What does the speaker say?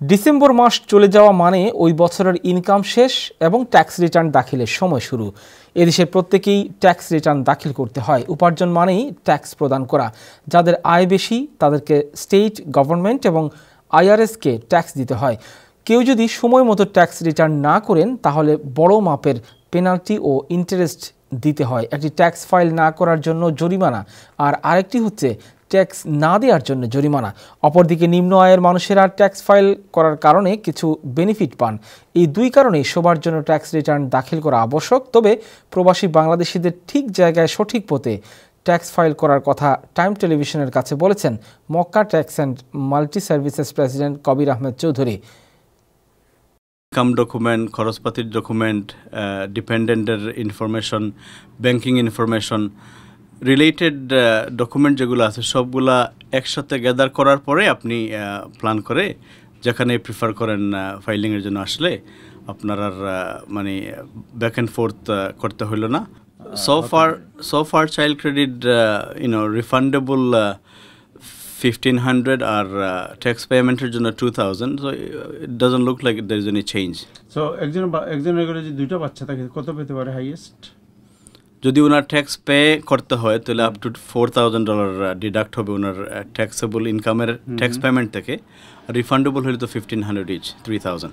December মাস চলে যাওয়া মানে ওই বছরের ইনকাম শেষ এবং ট্যাক্স রিটার্ন দাখিলের সময় শুরু। এদেশের প্রত্যেকেই ট্যাক্স রিটার্ন দাখিল করতে হয়। উপার্জন মানেই ট্যাক্স প্রদান করা। যাদের আয় বেশি তাদেরকে স্টেট গভর্নমেন্ট এবং আইআরএসকে ট্যাক্স দিতে হয়। কেউ যদি সময় মতো ট্যাক্স রিটার্ন না করেন তাহলে বড় মাপের পেনাল্টি ও ইন্টারেস্ট দিতে হয়। একটি ট্যাক্স ফাইল না করার জন্য জরিমানা, আর আরেকটি হচ্ছে ট্যাক্স না দেওয়ার জন্য জরিমানা। অপরদিকে নিম্ন আয়ের মানুষেরা ট্যাক্স ফাইল করার কারণে কিছু বেনিফিট পান। এই দুই কারণেই সবার জন্য ট্যাক্স রিটার্ন দাখিল করা আবশ্যক। তবে প্রবাসী বাংলাদেশিদের ঠিক জায়গায় সঠিক পথে ট্যাক্স ফাইল করার কথা টাইম টেলিভিশনের কাছে বলেছেন Mecca tax and multi services president Kabir Ahmed Chowdhury. Income document, খরচপাতির ডকুমেন্ট, ডিপেন্ডেন্টের information, banking information, related document যেগুলো আছে সবগুলা একসাথে গ্যাদার করার পরে আপনি প্ল্যান করে যেখানে প্রিফার করেন ফাইলিংয়ের জন্য আসলে আপনার আর মানে ব্যাক অ্যান্ড ফোর্থ করতে হইল না। So far child credit refundable 1500 আর ট্যাক্স পেমেন্টের জন্য 2000, so it doesn't look like there is any change. So একজনের করে যদি দুইটা বাচ্চা থাকে কত পেতে পারে হাইয়েস্ট? যদি ওনার ট্যাক্স পে করতে হয় তাহলে আপ টু $4000 ডিডাক্ট হবে ওনার ট্যাক্সেবল ইনকামের ট্যাক্স পেমেন্ট থেকে। রিফান্ডেবল হলে তো 1500 ইচ, 3000।